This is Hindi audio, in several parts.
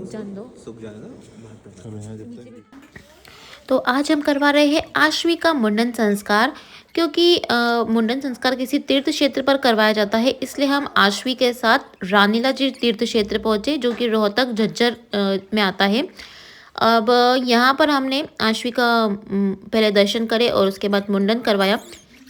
जान दो। सूख जाएगा जब तक। तो आज हम करवा रहे हैं आश्वी का मुंडन संस्कार, क्योंकि मुंडन संस्कार किसी तीर्थ क्षेत्र पर करवाया जाता है, इसलिए हम आश्वी के साथ रानीला जी तीर्थ क्षेत्र पहुंचे, जो कि रोहतक झज्जर में आता है। अब यहाँ पर हमने आश्वी का पहले दर्शन करे और उसके बाद मुंडन करवाया।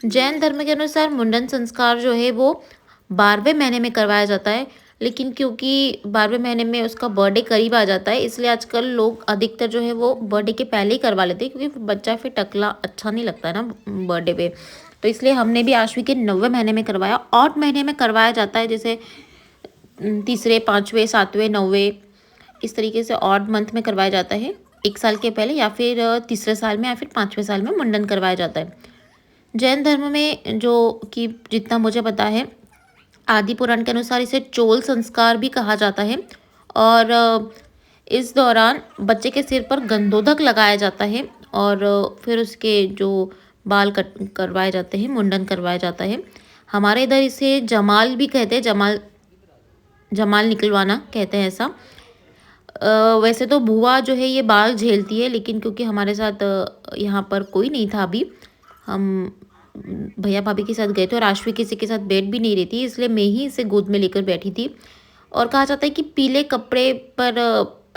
जैन धर्म के अनुसार मुंडन संस्कार जो है वो 12वें महीने में करवाया जाता है, लेकिन क्योंकि 12वें महीने में उसका बर्थडे करीब आ जाता है, इसलिए आजकल लोग अधिकतर जो है वो बर्थडे के पहले ही करवा लेते हैं, क्योंकि बच्चा फिर टकला अच्छा नहीं लगता है ना बर्थडे पे। तो इसलिए हमने भी आश्वी के 9वें महीने में करवाया। ऑड महीने में करवाया जाता है, जैसे तीसरे, 5वें, 7वें, 9वें, इस तरीके से ऑड मंथ में करवाया जाता है, 1 साल के पहले, या फिर तीसरे साल में, या फिर 5वें साल में मुंडन करवाया जाता है। जैन धर्म में जो कि जितना मुझे पता है, आदि पुराण के अनुसार इसे चोल संस्कार भी कहा जाता है। और इस दौरान बच्चे के सिर पर गंधोदक लगाया जाता है, और फिर उसके जो बाल कट करवाए जाते हैं, मुंडन करवाया जाता है। हमारे इधर इसे जमाल भी कहते हैं, जमाल जमाल निकलवाना कहते हैं ऐसा। वैसे तो बुआ जो है ये बाल झेलती है, लेकिन क्योंकि हमारे साथ यहाँ पर कोई नहीं था अभी, हम भैया भाभी के साथ गए थे और आश्वी किसी के साथ बैठ भी नहीं रही थी, इसलिए मैं ही इसे गोद में लेकर बैठी थी। और कहा जाता है कि पीले कपड़े पर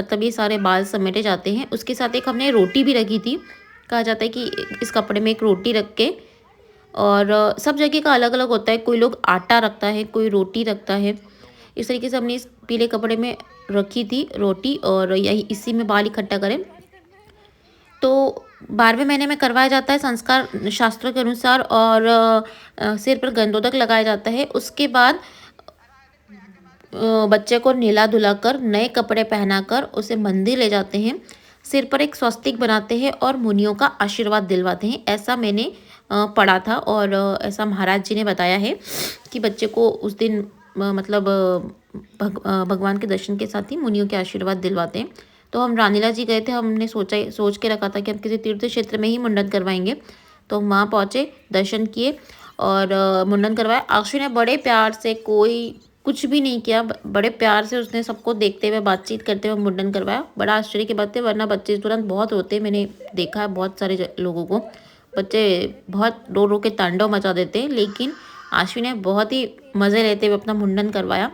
मतलब ये सारे बाल समेटे जाते हैं। उसके साथ एक हमने रोटी भी रखी थी। कहा जाता है कि इस कपड़े में एक रोटी रख के, और सब जगह का अलग अलग होता है, कोई लोग आटा रखता है, कोई रोटी रखता है। इस तरीके से हमने इस पीले कपड़े में रखी थी रोटी, और यही इसी में बाल इकट्ठा करें। तो 12वें महीने में करवाया जाता है संस्कार शास्त्रों के अनुसार, और सिर पर गंधोदक लगाया जाता है। उसके बाद बच्चे को नहला धुलाकर नए कपड़े पहनाकर उसे मंदिर ले जाते हैं, सिर पर एक स्वस्तिक बनाते हैं और मुनियों का आशीर्वाद दिलवाते हैं। ऐसा मैंने पढ़ा था, और ऐसा महाराज जी ने बताया है कि बच्चे को उस दिन मतलब भगवान के दर्शन के साथ ही मुनियों के आशीर्वाद दिलवाते हैं। तो हम रानीला जी गए थे, हमने सोच के रखा था कि हम किसी तीर्थ क्षेत्र में ही मुंडन करवाएंगे। तो हम वहाँ पहुँचे, दर्शन किए और मुंडन करवाया। आशु ने बड़े प्यार से, कोई कुछ भी नहीं किया, बड़े प्यार से उसने सबको देखते हुए, बातचीत करते हुए मुंडन करवाया। बड़ा आश्चर्य की बात है, वरना बच्चे तुरंत बहुत रोते, मैंने देखा है बहुत सारे लोगों को, बच्चे बहुत रो रो के तांडव मचा देते हैं, लेकिन आशु ने बहुत ही मज़े लेते हुए अपना मुंडन करवाया।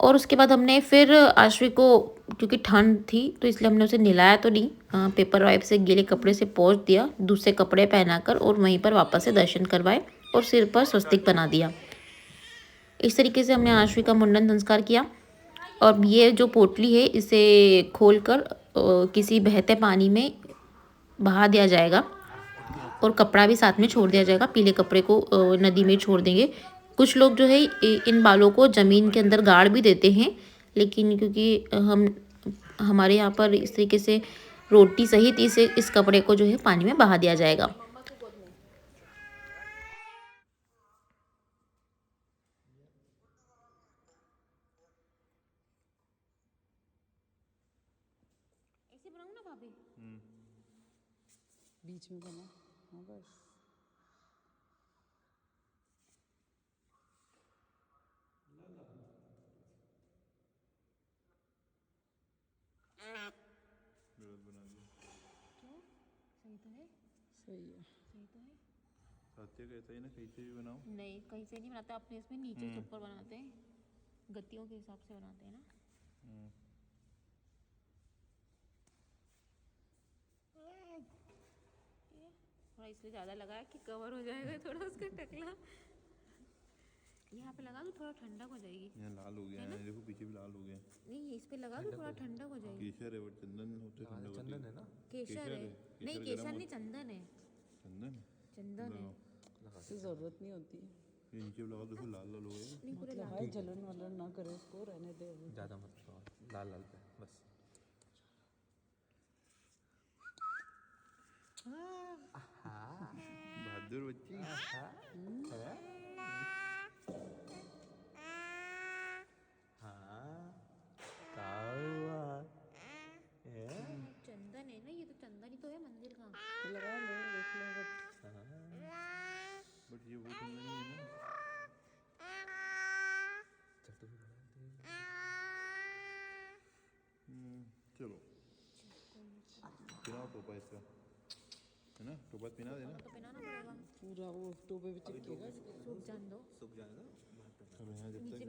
और उसके बाद हमने फिर आश्वी को, क्योंकि ठंड थी तो इसलिए हमने उसे नहलाया तो नहीं, पेपर वाइप से गीले कपड़े से पोंछ दिया, दूसरे कपड़े पहनाकर, और वहीं पर वापस से दर्शन करवाए और सिर पर स्वस्तिक बना दिया। इस तरीके से हमने आश्वी का मुंडन संस्कार किया। और ये जो पोटली है इसे खोलकर किसी बहते पानी में बहा दिया जाएगा, और कपड़ा भी साथ में छोड़ दिया जाएगा। पीले कपड़े को नदी में छोड़ देंगे। कुछ लोग जो है इन बालों को ज़मीन के अंदर गाड़ भी देते हैं, लेकिन क्योंकि हमारे यहाँ पर इस तरीके से रोटी सहित इस कपड़े को जो है पानी में बहा दिया जाएगा। ऐसे बनाऊँ ना भाभी? बीच में बना। हाँ बस। क्यों? सही तो है। सही है। सही तो है। सत्य कहता है ना, कहीं से भी बनाओ। नहीं, कहीं से नहीं बनाते, अपने इसमें नीचे से ऊपर बनाते हैं, गतियों के हिसाब से बनाते हैं ना। थोड़ा इसलिए ज़्यादा लगाया कि कवर हो जाएगा थोड़ा उसका टकला। यहाँ पे लगा दूँ, थोड़ा ठंडक हो जाएगी। यहाँ लाल हो गया है, देखो पीछे भी लाल हो गया। नहीं, इस पे लगा दूँ, थोड़ा ठंडक हो जाएगी। केसर है, बट चंदन होते ठंडक होती है। चंदन है ना? केसर है। नहीं, केसर नहीं, चंदन है। चंदन चंदन है। इसकी जरूरत नहीं होती है। ये नीचे भी लगा, देखो लाल लाल हो गया। नहीं, पूरे मतलब लाल। भाई जलन वलन ना करे उसको, रहने दे अभी। ज़्यादा मत लगाओ, लाल लाल पे बस। बहादुर बच्ची। चंदन है ना, ये तो चंदन ही तो है मंदिर का। तो लगा ले, देख लो बट ये वो चंदन नहीं है ना। चल तो भी बना दे। चलो पिनाओ टोपा इसका है ना, टोपा पिना देना। तो पहनाना पड़ेगा, पूरा वो टोपे पे चिपकेगा। सूख जाने दो। सूख जाएगा। चलो यहाँ जब तक